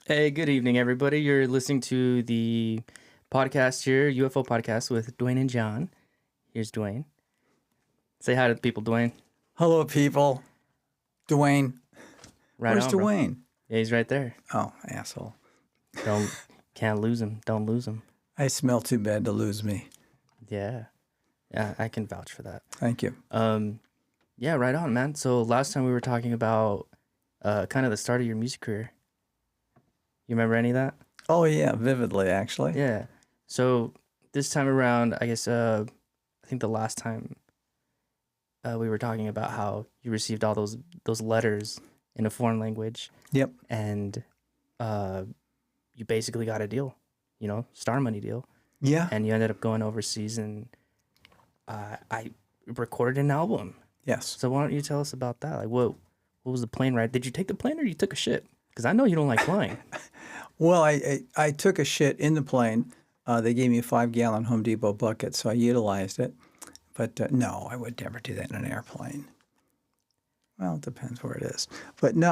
Hey, good evening, everybody. You're listening to the podcast here, UFO podcast with Duane and John. Here's Duane. Say hi to the people, Duane. Hello, people. Duane. Right Where's on, bro. Duane? Yeah, he's right there. Oh, asshole. Can't lose him. Don't lose him. I smell too bad to lose me. Yeah, I can vouch for that. Thank you. Yeah, right on, man. So last time we were talking about kind of the start of your music career. You remember any of that? Oh, yeah, vividly, actually. Yeah. So this time around, I guess I think the last time we were talking about how you received all those letters in a foreign language. Yep. And you basically got a deal, star money deal. Yeah. And you ended up going overseas, and I recorded an album. Yes. So why don't you tell us about that? Like, what was the plane ride? Did you take the plane or you took a shit? Because I know you don't like flying. Well, I took a shit in the plane. They gave me a 5-gallon Home Depot bucket, so I utilized it. But no, I would never do that in an airplane. Well, it depends where it is. But no,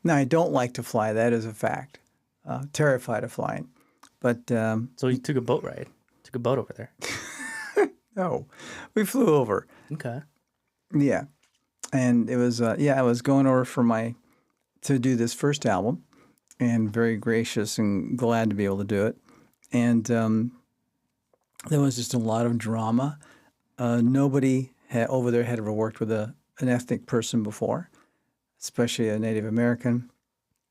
I don't like to fly. That is a fact. Terrified of flying. But So you took a boat ride. Took a boat over there. no, we flew over. Okay. Yeah, and it was I was going over to do this first album, and very gracious and glad to be able to do it. And there was just a lot of drama. Nobody over there had ever worked with an ethnic person before, especially a Native American.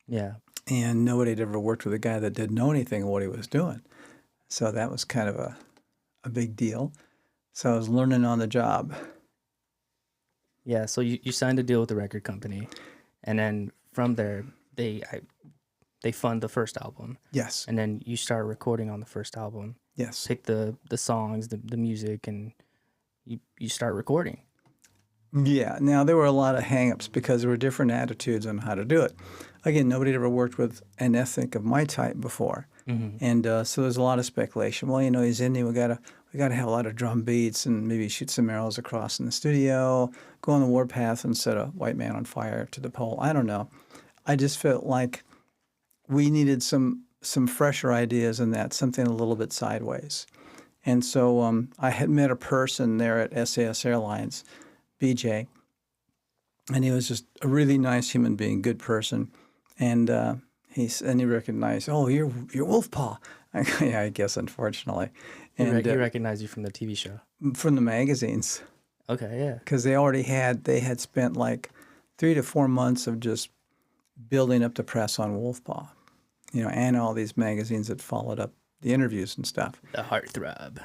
Yeah. And nobody had ever worked with a guy that didn't know anything of what he was doing. So that was kind of a big deal. So I was learning on the job. Yeah, so you signed a deal with the record company, and then from there they fund the first album. Yes. And then you start recording on the first album. Yes. Pick the songs, the music, and you start recording. Yeah. Now, there were a lot of hang-ups because there were different attitudes on how to do it. Again, nobody had ever worked with an ethnic of my type before. Mm-hmm. And so there's a lot of speculation. Well, he's Indian. We gotta have a lot of drum beats and maybe shoot some arrows across in the studio, go on the warpath and set a white man on fire to the pole. I don't know. I just felt like we needed some fresher ideas in that, something a little bit sideways. And so I had met a person there at SAS Airlines, BJ, and he was just a really nice human being, good person. And he recognized, oh, you're Wolfpaw. Yeah, I guess, unfortunately. And He recognized you from the TV show. from the magazines. Okay, yeah. Because they had spent like 3 to 4 months of just building up the press on Wolfpaw, and all these magazines that followed up the interviews and stuff. The heartthrob.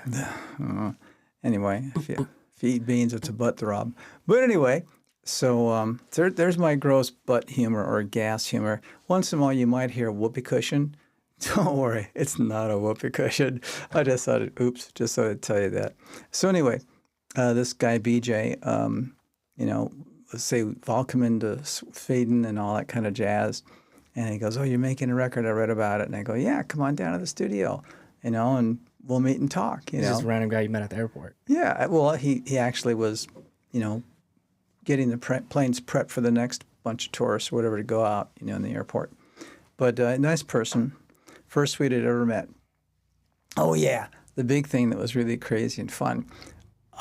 Anyway, if you eat beans, it's a butt throb. But anyway, so there's my gross butt humor or gas humor. Once in a while, you might hear whoopee cushion. Don't worry, it's not a whoopee cushion. I just thought just thought I'd tell you that. So anyway, this guy BJ, let's say welcome into Sweden and all that kind of jazz. And he goes, oh, you're making a record. I read about it. And I go, yeah, come on down to the studio, and we'll meet and talk. This is a random guy you met at the airport. Yeah, well, he actually was, getting the planes prepped for the next bunch of tourists or whatever to go out, in the airport. But a nice person, first sweet I'd ever met. Oh, yeah, the big thing that was really crazy and fun.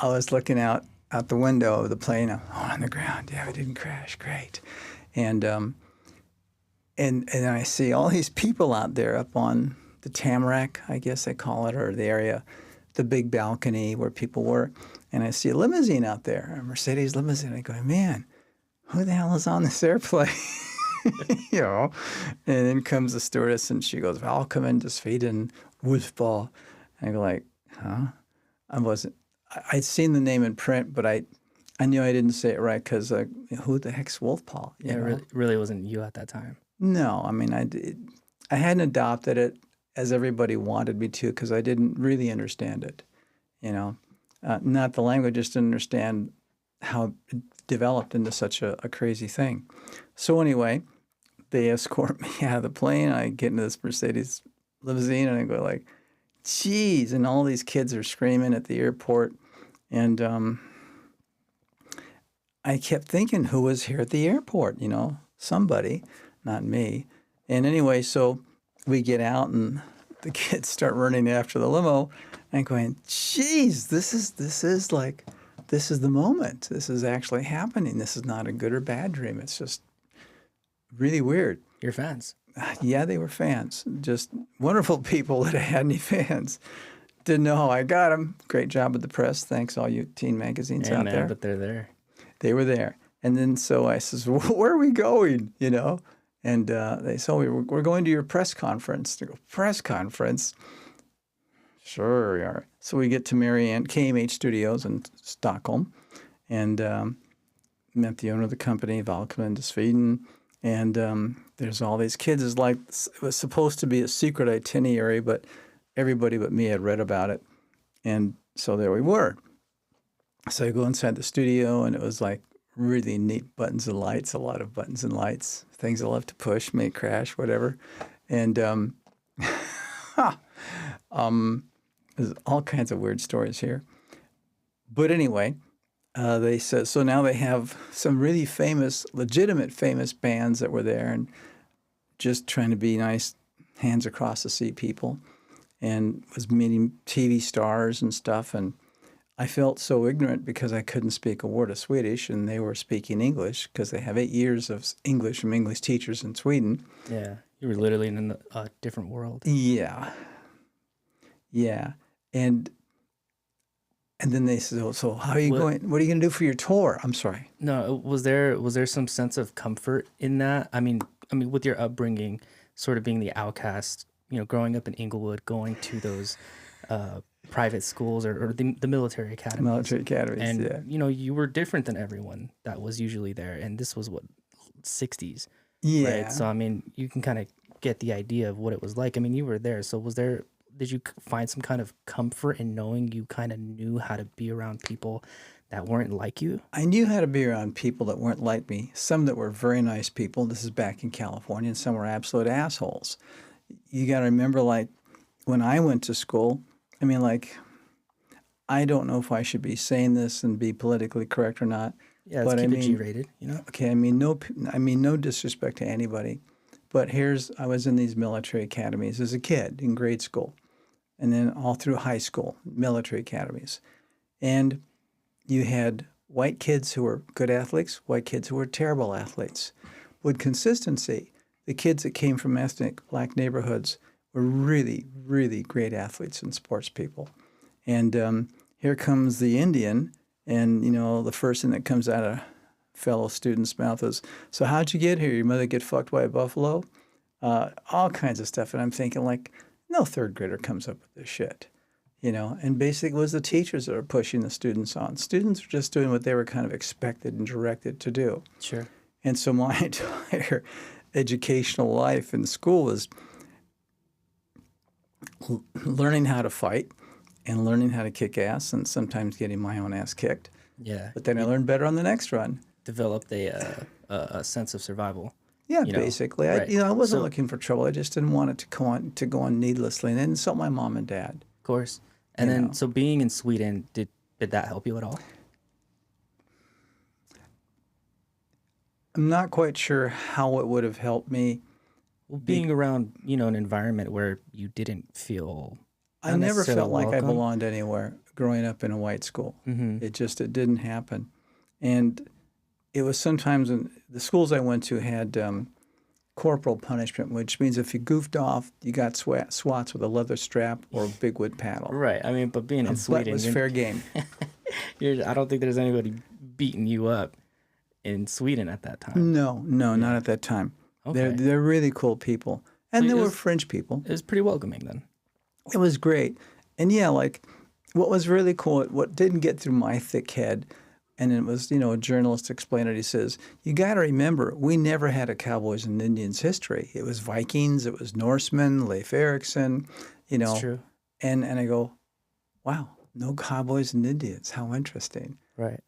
I was looking out the window of the plane. On the ground. Yeah, we didn't crash. Great. And I see all these people out there up on the Tamarack, I guess they call it, or the area, the big balcony where people were. And I see a limousine out there, a Mercedes limousine. I go, man, who the hell is on this airplane? And then comes the stewardess and she goes, welcome to Sweden, Wolfpaw. And I go like, huh? I'd seen the name in print, but I knew I didn't say it right because who the heck's Wolfpaw? Yeah, it really wasn't you at that time. No, I mean, I hadn't adopted it as everybody wanted me to because I didn't really understand it, not the language, just didn't understand how it developed into such a crazy thing. So anyway, they escort me out of the plane. I get into this Mercedes limousine and I go like, geez, and all these kids are screaming at the airport. And I kept thinking, who was here at the airport? Somebody, not me. And anyway, so we get out and the kids start running after the limo and going, geez, this is the moment. This is actually happening. This is not a good or bad dream. It's just really weird. Your fans. Yeah, they were fans. Just wonderful people that had any fans. Didn't know how I got them. Great job with the press. Thanks, all you teen magazines out there. But they're there. They were there. And then so I says, where are we going? You know? And they said, we're going to your press conference. They go, press conference? Sure we are. So we get to Marianne, KMH Studios in Stockholm, and met the owner of the company, Valkyland to Sweden. And there's all these kids. It's like, it was supposed to be a secret itinerary, but everybody but me had read about it. And so there we were. So I go inside the studio, and it was like really neat buttons and lights, a lot of buttons and lights, things I love to push, make crash, whatever. And there's all kinds of weird stories here. But anyway, they said, so now they have some really famous, legitimate famous bands that were there and just trying to be nice, hands across the sea people, and was meeting TV stars and stuff. And I felt so ignorant because I couldn't speak a word of Swedish, and they were speaking English because they have 8 years of English from English teachers in Sweden. Yeah, you were literally in a different world. Yeah. Yeah. And then they said, so how are you going? What are you going to do for your tour? I'm sorry. No, was there some sense of comfort in that? I mean, with your upbringing, sort of being the outcast, growing up in Inglewood, going to those private schools or the military academies. Military academies, and, yeah. You were different than everyone that was usually there. And this was, 60s? Yeah. Right? So, I mean, you can kind of get the idea of what it was like. I mean, you were there. So did you find some kind of comfort in knowing you kind of knew how to be around people that weren't like you? I knew how to be around people that weren't like me. Some that were very nice people. This is back in California. And some were absolute assholes. You got to remember, like, when I went to school, I mean, like, I don't know if I should be saying this and be politically correct or not. Yeah, let's keep it G-rated, Okay, I mean, no disrespect to anybody. But I was in these military academies as a kid in grade school, and then all through high school, military academies. And you had white kids who were good athletes, white kids who were terrible athletes. With consistency, the kids that came from ethnic black neighborhoods were really, really great athletes and sports people. And here comes the Indian, and, the first thing that comes out of fellow student's mouth is, so how'd you get here? Your mother get fucked by a buffalo? All kinds of stuff. And I'm thinking, like, no third grader comes up with this shit, And basically it was the teachers that were pushing the students on. Students were just doing what they were kind of expected and directed to do. Sure. And so my entire educational life in school was learning how to fight and learning how to kick ass and sometimes getting my own ass kicked. Yeah. But then I learned better on the next run. Developed a sense of survival. Yeah, basically. Right. I wasn't looking for trouble. I just didn't want it to go on needlessly and insult my mom and dad. Of course. And then, so being in Sweden, did that help you at all? I'm not quite sure how it would have helped me. Well, being around, an environment where you didn't feel... I never felt like I welcome. belonged anywhere growing up in a white school. Mm-hmm. It didn't happen. And it was sometimes in the schools I went to had corporal punishment, which means if you goofed off, you got swats with a leather strap or a big wood paddle. Right. I mean, but being in Sweden... That was fair game. I don't think there's anybody beating you up in Sweden at that time. No, not at that time. Okay. They're really cool people. And So they were fringe people. It was pretty welcoming then. It was great. And yeah, like what was really cool, what didn't get through my thick head, and it was, a journalist explained it. He says, you got to remember, we never had a Cowboys and Indians history. It was Vikings, it was Norsemen, Leif Erikson, It's true. And I go, wow, no Cowboys and Indians. How interesting. Right.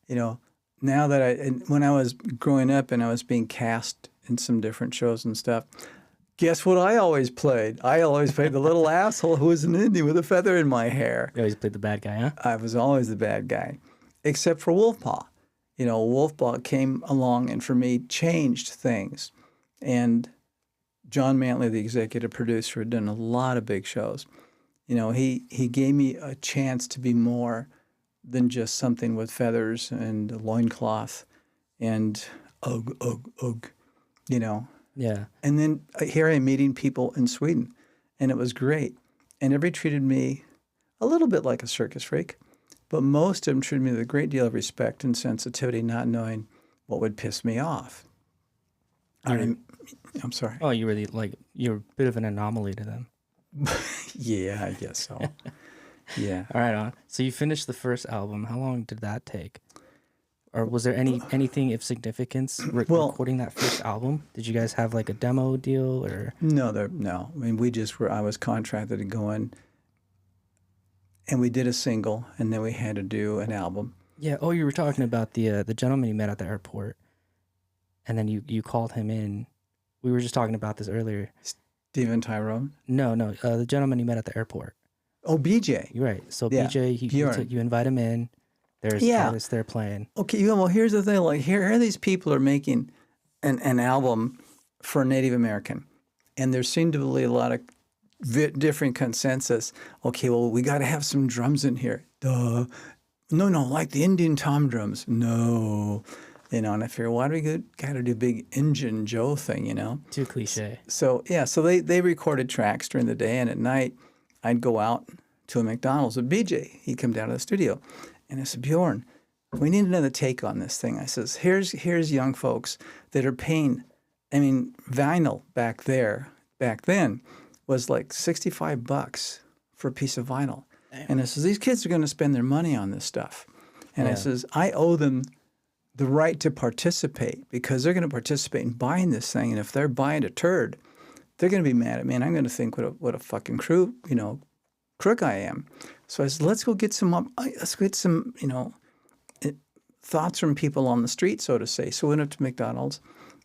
Now that when I was growing up and I was being cast in some different shows and stuff, guess what I always played? I always played the little asshole who was an Indian with a feather in my hair. You always played the bad guy, huh? I was always the bad guy, except for Wolfpaw. Wolfpaw came along and for me changed things. And John Mantley, the executive producer, had done a lot of big shows. You know, he gave me a chance to be more than just something with feathers and a loincloth and ugh, ugh, ugh, you know. Yeah. And then here I am meeting people in Sweden, and it was great. And everybody treated me a little bit like a circus freak, but most of them treated me with a great deal of respect and sensitivity, not knowing what would piss me off. I'm sorry. Oh, you were you're a bit of an anomaly to them. Yeah, I guess so. Yeah. All right, on. So you finished the first album. How long did that take? Or was there anything of significance recording that first album? Did you guys have like a demo deal or? No. I mean, we just were. I was contracted to go in, and we did a single, and then we had to do an album. Yeah. Oh, you were talking about the gentleman you met at the airport, and then you called him in. We were just talking about this earlier. Steven Tyrone? No, the gentleman you met at the airport. Oh, BJ. You're right. So Yeah, BJ, you invite him in. There's Yeah. artists there playing. Okay, well, here's the thing. Like, here these people are making an album for a Native American, and there seemed to be a lot of different consensus. Okay, well, we got to have some drums in here. Duh. No, like the Indian tom drums. No. You know, and I figure, why do we got to do big Injun Joe thing, you know? Too cliche. So, yeah, so they recorded tracks during the day, and at night, I'd go out to a McDonald's with BJ. He'd come down to the studio. And I said, Bjorn, we need another take on this thing. I says, here's young folks that are paying, I mean, vinyl back then was like $65 for a piece of vinyl. Damn. And I says, these kids are going to spend their money on this stuff. And I says, I owe them the right to participate because they're going to participate in buying this thing. And if they're buying a turd, they're going to be mad at me. And I'm going to think what a fucking crook I am. So I said, let's get some, thoughts from people on the street, so to say. So we went up to McDonald's,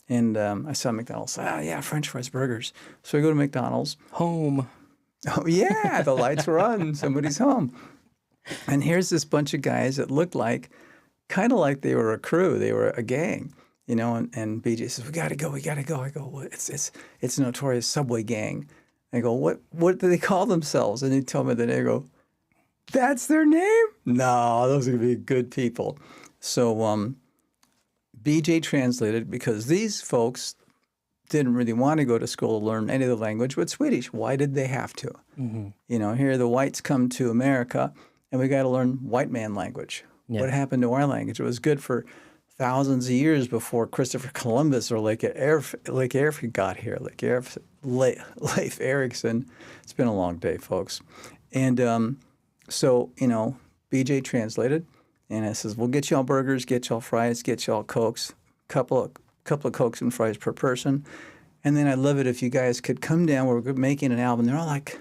and I saw McDonald's. Yeah, French fries, burgers. So we go to McDonald's. Home. Oh, yeah, the lights were on. Somebody's home. And here's this bunch of guys that looked kind of like they were a crew. They were a gang, you know, and BJ says, we got to go. I go, what? It's a notorious subway gang. I go, what do they call themselves? And he told me the name. I go, that's their name? No, those are going to be good people. So BJ translated because these folks didn't really want to go to school to learn any of the language but Swedish. Why did they have to? Mm-hmm. You know, here the whites come to America and we got to learn white man language. Yeah. What happened to our language? It was good for thousands of years before Christopher Columbus or Lake Eric got here. Leif Erikson. It's been a long day, folks. And so, you know, BJ translated, and I says, we'll get y'all burgers, get y'all fries, get y'all Cokes, couple of Cokes and fries per person. And then I'd love it if you guys could come down. We're making an album. They're all like,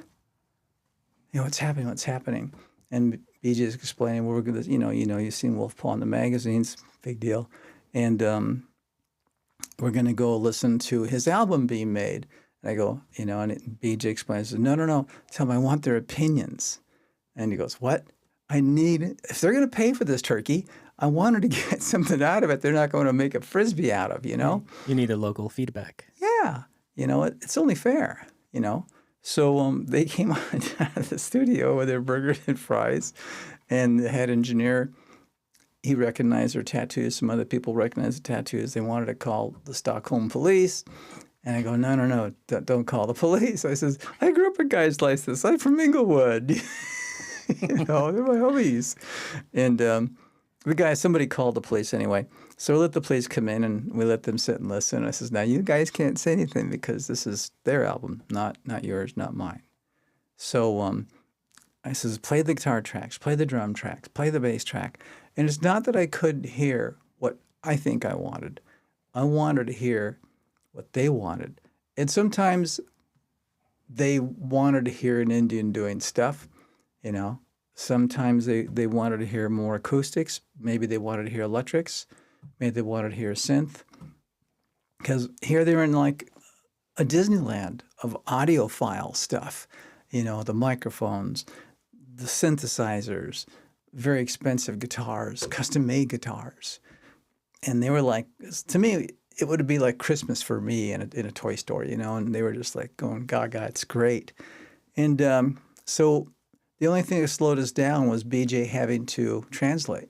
you know, what's happening? And BJ's explaining, well, we're going to, you've seen Wolf Paw in the magazines, big deal. And we're going to go listen to his album being made. And I go, and BJ explains, no, tell them I want their opinions. And he goes, what? If they're going to pay for this turkey, I wanted to get something out of it they're not going to make a Frisbee out of, you know? You need a local feedback. Yeah. It's only fair, So they came out of the studio with their burgers and fries, and the head engineer, he recognized their tattoos. Some other people recognized the tattoos. They wanted to call the Stockholm police. And I go, no, don't call the police. I says, I grew up with guys like this. I'm from Inglewood. They're my homies. And somebody called the police anyway. So we let the police come in and we let them sit and listen. And I says, now you guys can't say anything because this is their album, not yours, not mine. So I says, play the guitar tracks, play the drum tracks, play the bass track. And it's not that I couldn't hear what I think I wanted. I wanted to hear what they wanted. And sometimes they wanted to hear an Indian doing stuff, Sometimes they wanted to hear more acoustics. Maybe they wanted to hear electrics. Maybe they wanted to hear synth. Because here they're in like a Disneyland of audiophile stuff. The microphones, the synthesizers, very expensive guitars, custom-made guitars. And they were like, to me, it would be like Christmas for me in a toy store, you know, and they were just like going gaga, it's great. And so the only thing that slowed us down was BJ having to translate,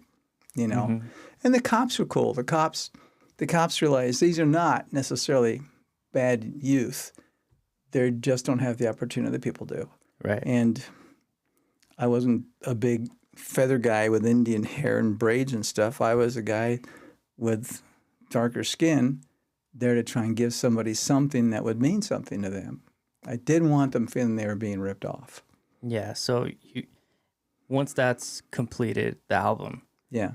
you know. Mm-hmm. And the cops were cool. The cops realized these are not necessarily bad youth. They just don't have the opportunity that people do. Right. And I wasn't a big feather guy with Indian hair and braids and stuff. I was a guy with darker skin there to try and give somebody something that would mean something to them. I didn't want them feeling they were being ripped off. Yeah. So once that's completed, the album, Yeah.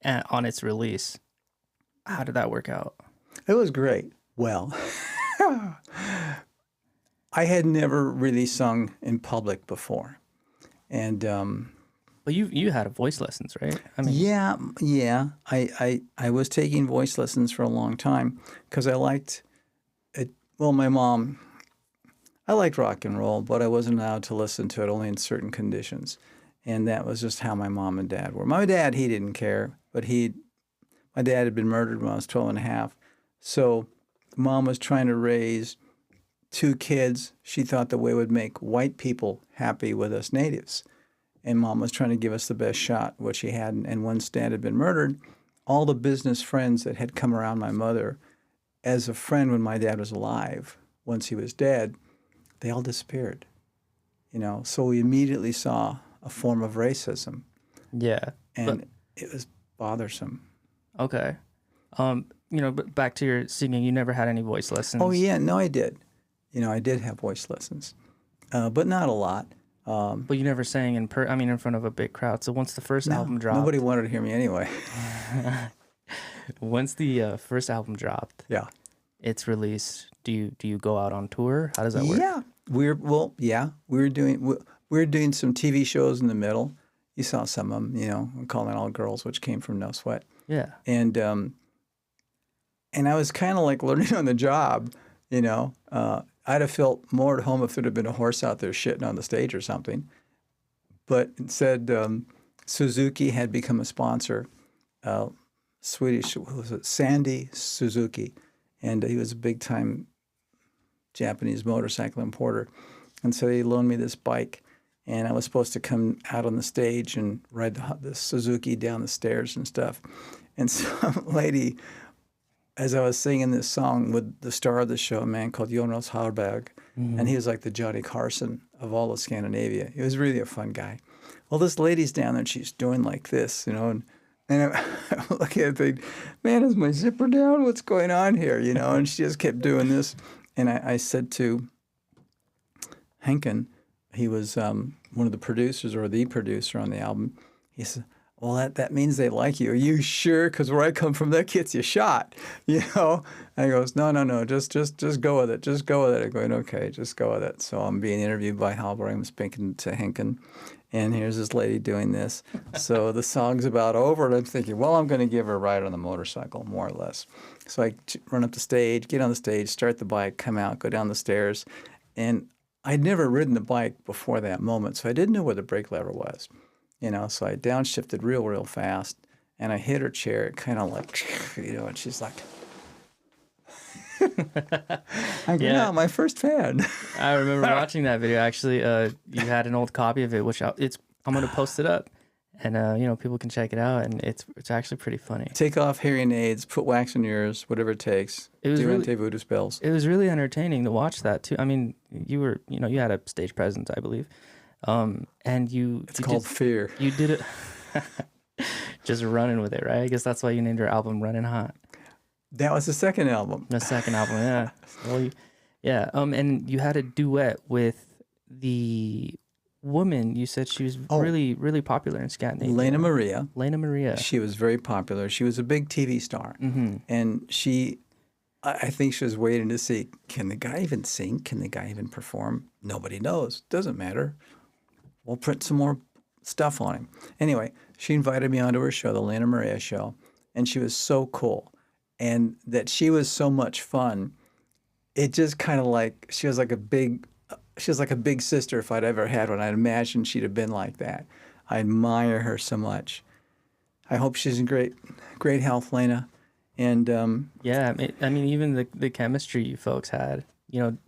and on its release, how did that work out? It was great. Well, I had never really sung in public before. And But you had voice lessons, right? I mean, yeah. I was taking voice lessons for a long time because I liked it. Well, my mom, I liked rock and roll, but I wasn't allowed to listen to it only in certain conditions. And that was just how my mom and dad were. My dad, he didn't care, but my dad had been murdered when I was 12 and a half. So mom was trying to raise 2 kids. She thought the way would make white people happy with us natives. And mom was trying to give us the best shot, what she had. And once dad had been murdered, all the business friends that had come around my mother as a friend when my dad was alive, once he was dead, they all disappeared. You know, so we immediately saw a form of racism. yeah. And it was bothersome. Okay. But back to your singing, you never had any voice lessons. Oh, yeah. No, I did. You know, I did have voice lessons, but not a lot. But you never sang in front of a big crowd. So once the first album dropped, Nobody wanted to hear me anyway. once the first album dropped, Yeah. it's released. Do you go out on tour? How does that work? Yeah. We were doing some TV shows in the middle. You saw some of them, you know, Calling All Girls, which came from No Sweat. Yeah. And I was kind of like learning on the job, you know. I'd have felt more at home if there'd have been a horse out there shitting on the stage or something. But instead, Suzuki had become a sponsor. Swedish, what was it? Sandy Suzuki. And he was a big-time Japanese motorcycle importer. And so he loaned me this bike. And I was supposed to come out on the stage and ride the Suzuki down the stairs and stuff. And some lady, as I was singing this song with the star of the show, a man called Jonas Harberg, and he was like the Johnny Carson of all of Scandinavia. He was really a fun guy. Well, this lady's down there, and she's doing like this, you know, and I'm looking at it, think, man, is my zipper down? What's going on here, you know? And she just kept doing this. And I said to Henken, he was one of the producers or the producer on the album, he said, well, that means they like you. Are you sure? Because where I come from, that gets you shot, you know? And he goes, no, just go with it. Just go with it. I'm going, okay, just go with it. So I'm being interviewed by Halberg. I'm speaking to Henken, and here's this lady doing this. So the song's about over, and I'm thinking, well, I'm going to give her a ride on the motorcycle, more or less. So I run up the stage, get on the stage, start the bike, come out, go down the stairs. And I'd never ridden the bike before that moment, so I didn't know where the brake lever was. You know, so I downshifted real fast, and I hit her chair, kind of like, you know, and she's like, I'm Yeah. my first fan. I remember watching that video. Actually, you had an old copy of it, which I'm going to post it up, and people can check it out, and it's actually pretty funny. Take off hearing aids, put wax in your ears, whatever it takes. It was do really- anti-voodoo spells. It was really entertaining to watch that too. I mean, you had a stage presence, I believe, and It's called Fear. You did it, just running with it, right? I guess that's why you named your album "Running Hot." That was the second album. The second album, yeah. Well, and you had a duet with the woman. You said she was really, really popular in Scandinavia. Lena Maria. She was very popular. She was a big TV star. Mm-hmm. And I think she was waiting to see, can the guy even sing? Can the guy even perform? Nobody knows. Doesn't matter. We'll print some more stuff on him. Anyway, she invited me onto her show, the Lena Maria Show, and she was so cool. And that she was so much fun. It just kind of like, she was like a big sister if I'd ever had one. I'd imagine she'd have been like that. I admire her so much. I hope she's in great health, Lena. And Yeah, I mean, even the chemistry you folks had,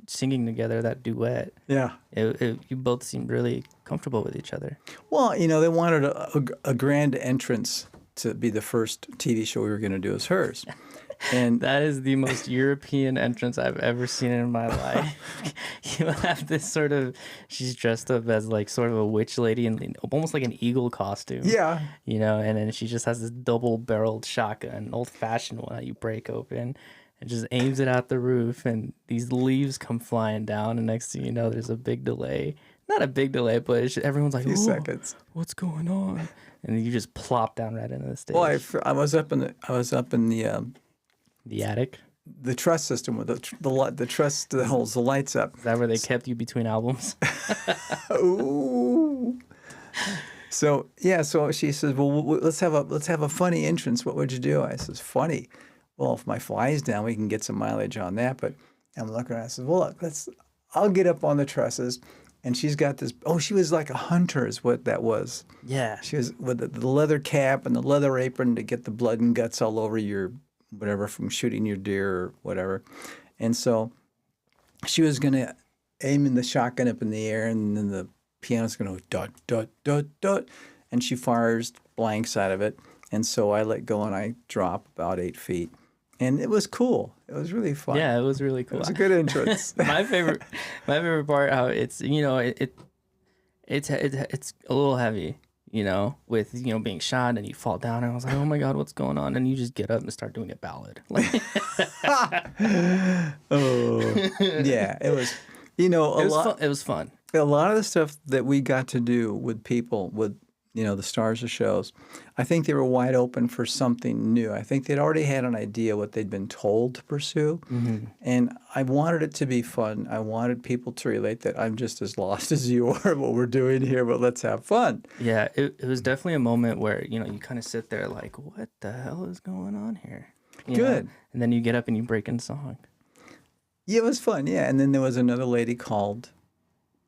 singing together that duet, yeah. you both seemed really comfortable with each other. Well, they wanted a grand entrance to be the first TV show we were going to do as hers. And That is the most European entrance I've ever seen in my life. You have this sort of, she's dressed up as like sort of a witch lady in almost like an eagle costume, yeah, and then she just has this double-barreled shotgun, old-fashioned one that you break open and just aims it at the roof, and these leaves come flying down, and next thing you know, there's a big delay. Not a big delay, but everyone's like, few "Oh, seconds. what's going on?" And then you just plop down right into the stage. Well, I was up in The attic. the truss system with the truss that holds the lights up. Is that where they kept you between albums? Ooh. So yeah, so she says, "Well, let's have a funny entrance. What would you do?" I says, "Funny. Well, if my fly's down, we can get some mileage on that." But I'm looking at it, I said, "Well, look, I'll get up on the trusses." And she's got this. Oh, she was like a hunter, is what that was. Yeah. She was with the leather cap and the leather apron to get the blood and guts all over your whatever from shooting your deer or whatever. And so she was going to aim in the shotgun up in the air, and then the piano's going to go dot, dot, dot, dot. And she fires blanks out of it. And so I let go and I drop about 8 feet. And it was cool. It was really fun. Yeah, it was really It cool. was a good entrance. my favorite part how it's it's a little heavy, with being shot and you fall down, and I was like, oh my god, what's going on? And you just get up and start doing a ballad. Like, Oh, yeah. It was, it was fun. a lot of the stuff that we got to do with people, with the stars of shows, I think they were wide open for something new. I think they'd already had an idea what they'd been told to pursue, and I wanted it to be fun. I wanted people to relate that I'm just as lost as you are what we're doing here, but let's have fun. Yeah, it was definitely a moment where you kind of sit there like, what the hell is going on here? Good. And then you get up and you break into song. Yeah, it was fun. Yeah, and then there was another lady called.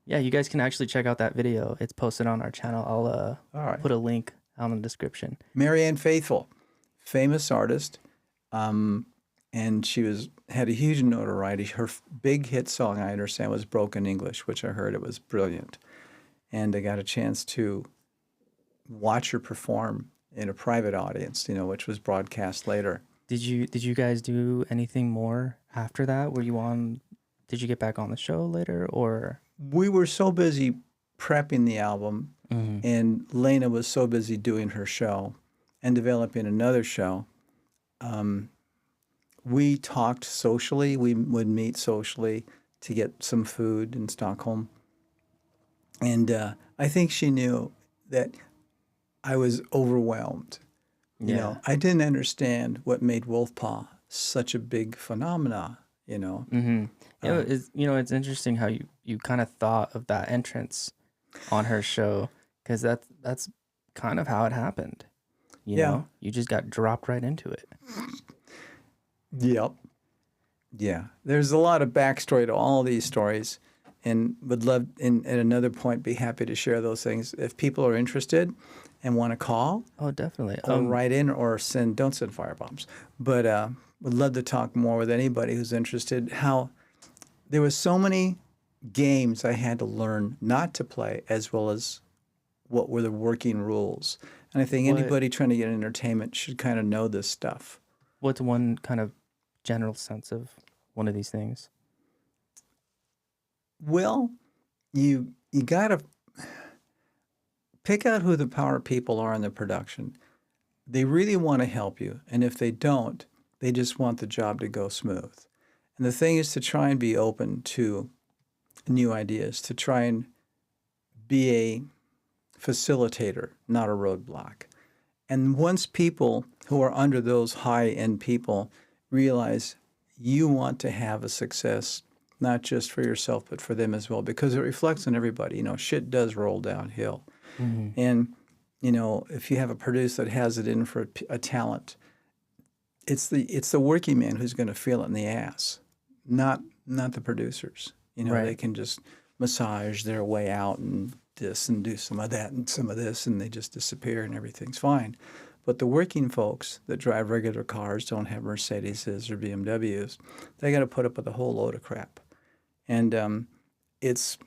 Yeah, you guys can actually check out that video. It's posted on our channel. I'll All right. put a link down in the description. Marianne Faithfull, famous artist, and she had a huge notoriety. Her big hit song, I understand, was "Broken English," which I heard it was brilliant, and I got a chance to watch her perform in a private audience, which was broadcast later. Did you guys do anything more after that? Did you get back on the show later, or? We were so busy prepping the album, and Lena was so busy doing her show and developing another show. We talked socially. We would meet socially to get some food in Stockholm. And I think she knew that I was overwhelmed. Yeah. I didn't understand what made Wolfpaw such a big phenomena, Mm-hmm. It's interesting how you kind of thought of that entrance on her show, because that's kind of how it happened. You just got dropped right into it. Yep. Yeah. There's a lot of backstory to all these stories, and would love, at another point, be happy to share those things. If people are interested and want to call, Oh, definitely. or write in, or don't send firebombs, but would love to talk more with anybody who's interested. How there was so many games I had to learn not to play, as well as what were the working rules. And I think anybody trying to get entertainment should kind of know this stuff. What's one kind of general sense of one of these things? Well, you got to pick out who the power people are in the production. They really want to help you, and if they don't, they just want the job to go smooth. And the thing is to try and be open to new ideas, to try and be a facilitator, not a roadblock. And once people who are under those high-end people realize you want to have a success, not just for yourself, but for them as well, because it reflects on everybody. Shit does roll downhill. Mm-hmm. And, if you have a producer that has it in for a talent, it's the working man who's going to feel it in the ass, not the producers. Right. They can just massage their way out and this and do some of that and some of this, and they just disappear and everything's fine. But the working folks that drive regular cars, don't have Mercedeses or BMWs, they got to put up with a whole load of crap. And it's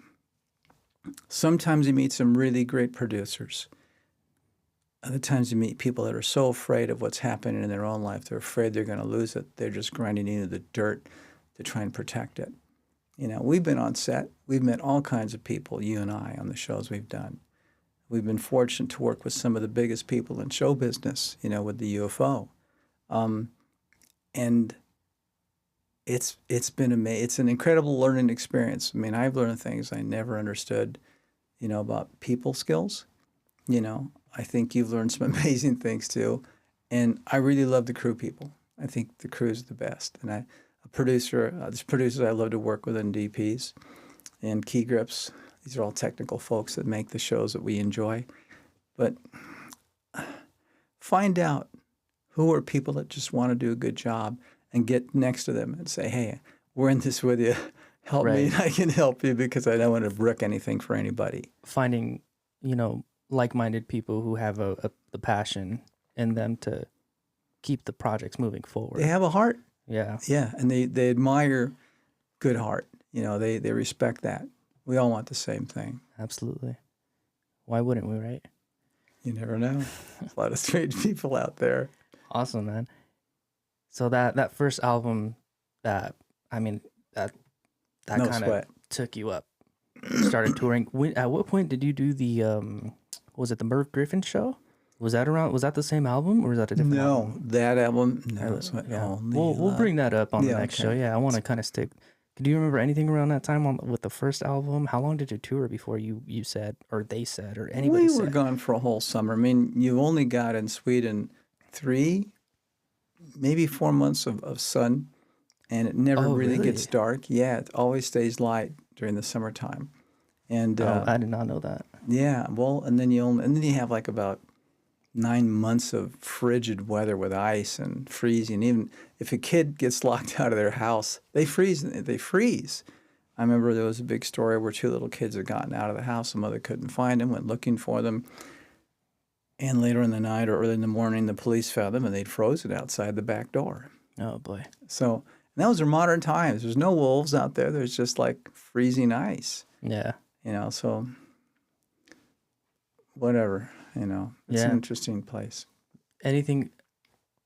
sometimes you meet some really great producers. Other times you meet people that are so afraid of what's happening in their own life. They're afraid they're going to lose it. They're just grinding into the dirt to try and protect it. You know, we've been on set. We've met all kinds of people, you and I, on the shows we've done. We've been fortunate to work with some of the biggest people in show business, you know, with the UFO. And it's been amazing. It's an incredible learning experience. I mean, I've learned things I never understood, you know, about people skills. You know, I think you've learned some amazing things too. And I really love the crew people. I think the crew's the best. And there's producers I love to work with, and DPs and key grips. These are all technical folks that make the shows that we enjoy. But find out who are people that just want to do a good job, and get next to them and say, hey, we're in this with you. Help me, and I can help you, because I don't want to wreck anything for anybody. Finding, you know, like-minded people who have the passion in them to keep the projects moving forward. They have a heart. Yeah. Yeah, and they admire good heart. You know, they respect that. We all want the same thing. Absolutely. Why wouldn't we, right? You never know. There's a lot of strange people out there. Awesome, man. So that first album, that no kind of took you up. You started touring. At what point did you do the was it the Merv Griffin show? Was that the same album, or was that a different album? No, that album. No, yeah. We'll bring that up on the next show. Yeah, I want to kind of stick. Do you remember anything around that time with the first album? How long did you tour before you said, or they said, or anybody said? We were gone for a whole summer. I mean, you only got in Sweden 3, maybe 4 months of sun, and it never really gets dark. Yeah, it always stays light during the summertime. And I did not know that. Yeah, well, and then you have like about 9 months of frigid weather with ice and freezing. Even if a kid gets locked out of their house, they freeze. I remember there was a big story where 2 little kids had gotten out of the house. The mother couldn't find them, went looking for them. And later in the night or early in the morning, the police found them, and they'd frozen outside the back door. Oh, boy. So those are modern times. There's no wolves out there. There's just like freezing ice. Yeah. You know, so whatever, you know, it's an interesting place. Anything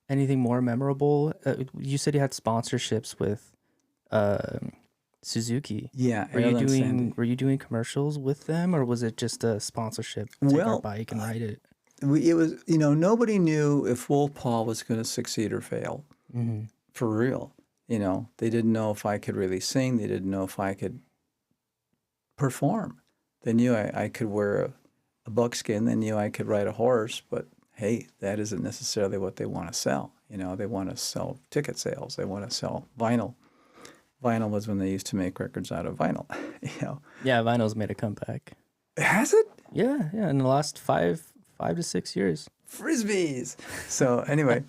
more memorable? You said you had sponsorships with Suzuki. Yeah. Were you doing commercials with them, or was it just a sponsorship? Take our bike and ride it. It was, you know, nobody knew if Wolf Paul was going to succeed or fail. Mm-hmm. For real. You know, they didn't know if I could really sing. They didn't know if I could perform. They knew I could wear a buckskin. They knew I could ride a horse. But hey, that isn't necessarily what they want to sell. You know, they want to sell ticket sales. They want to sell vinyl. Vinyl was when they used to make records out of vinyl. You know. Yeah, vinyl's made a comeback. Has it? Yeah. In the last 5 to 6 years. Frisbees. So anyway,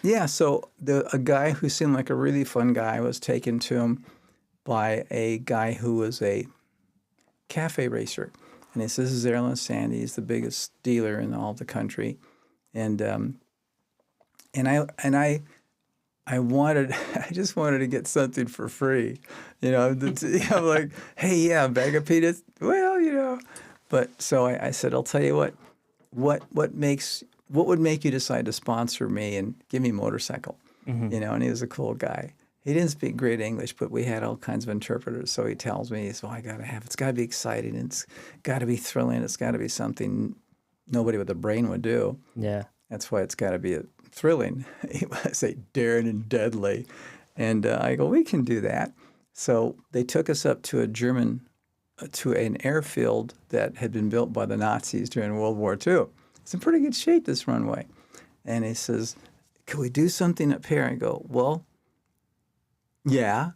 yeah. So a guy who seemed like a really fun guy was taken to him by a guy who was a cafe racer, and he says, "This is Erlen Sandy. He's the biggest dealer in all the country," and I just wanted to get something for free, you know. I'm like, hey, yeah, a bag of peanuts. Well, you know. But so I said, I'll tell you what would make you decide to sponsor me and give me a motorcycle? Mm-hmm. You know, and he was a cool guy. He didn't speak great English, but we had all kinds of interpreters. So he tells me, it's got to be exciting. It's got to be thrilling. It's got to be something nobody with a brain would do. Yeah. That's why it's got to be thrilling. I say daring and deadly. And I go, we can do that. So they took us up to to an airfield that had been built by the Nazis during World War II. It's in pretty good shape, this runway. And he says, can we do something up here? I go, well, yeah.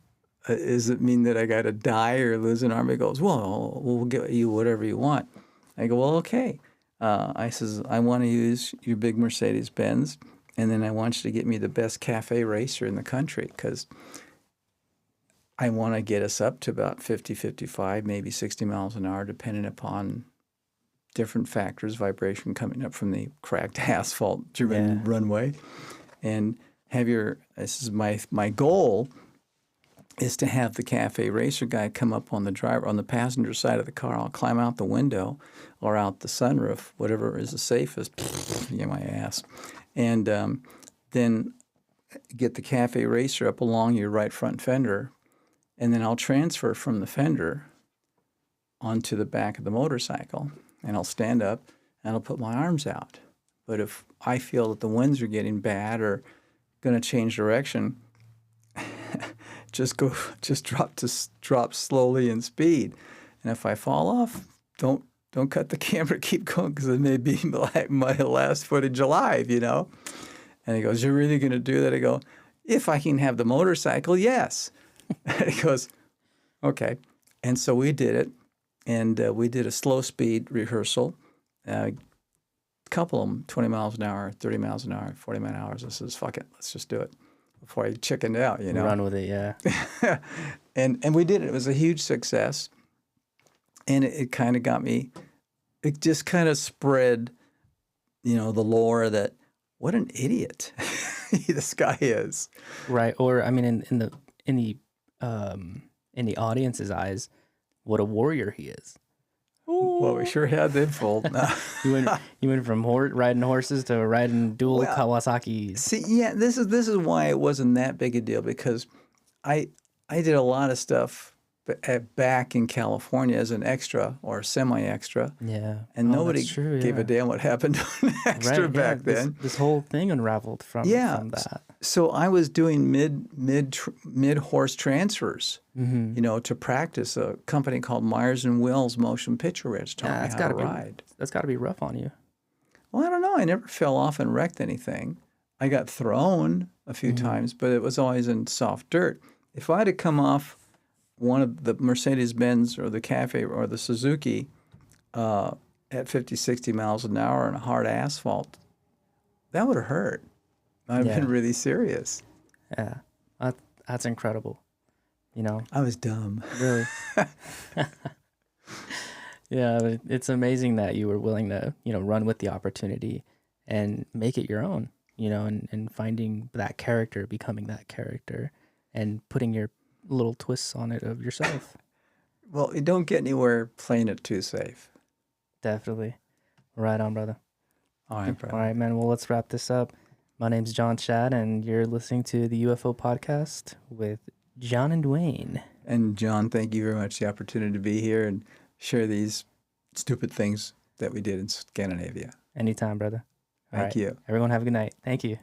Does it mean that I got to die or lose an arm? He goes, well, we'll get you whatever you want. I go, well, okay. I says, I want to use your big Mercedes-Benz, and then I want you to get me the best cafe racer in the country, because I want to get us up to about 50, 55, maybe 60 miles an hour, depending upon different factors, vibration coming up from the cracked asphalt-driven runway, and this is my goal is to have the cafe racer guy come up on the passenger side of the car. I'll climb out the window or out the sunroof, whatever is the safest, my ass, and then get the cafe racer up along your right front fender, and then I'll transfer from the fender onto the back of the motorcycle, and I'll stand up and I'll put my arms out. But if I feel that the winds are getting bad or going to change direction, just drop slowly in speed. And if I fall off, don't cut the camera, keep going, because it may be my last footage alive, And he goes, "You're really going to do that?" I go, "If I can have the motorcycle, yes." And he goes, "Okay." And so we did it, and we did a slow speed rehearsal. A couple of them, 20 miles an hour, 30 miles an hour, 40 miles an hour. I says, "Fuck it, let's just do it." Before I chickened out, Run with it, yeah. and we did it. It was a huge success, and it kind of got me. It just kind of spread, the lore that what an idiot this guy is. Right, or I mean, in the audience's eyes, what a warrior he is. Well, we sure had them fooled. You went from riding horses to riding dual Kawasaki's. See, yeah, this is why it wasn't that big a deal, because I did a lot of stuff back in California as an extra or semi-extra. Yeah. And nobody gave a damn what happened to an extra back then. This whole thing unraveled from that. So I was doing mid horse transfers, to practice. A company called Myers and Wills Motion Picture Ridge taught me how to ride. That's got to be rough on you. Well, I don't know. I never fell off and wrecked anything. I got thrown a few times, but it was always in soft dirt. If I had to come off one of the Mercedes-Benz or the Cafe or the Suzuki at 50, 60 miles an hour on a hard asphalt, that would have hurt. I've been really serious. Yeah, that's incredible. I was dumb. Really. Yeah, it's amazing that you were willing to, run with the opportunity and make it your own, and finding that character, becoming that character, and putting your little twists on it of yourself. Well, you don't get anywhere playing it too safe. Definitely. Right on, brother. All right, brother. All right, man. Well, let's wrap this up. My name's John Shad, and you're listening to the UFO podcast with John and Duane. And John, thank you very much for the opportunity to be here and share these stupid things that we did in Scandinavia. Anytime, brother. Thank you. Everyone have a good night. Thank you.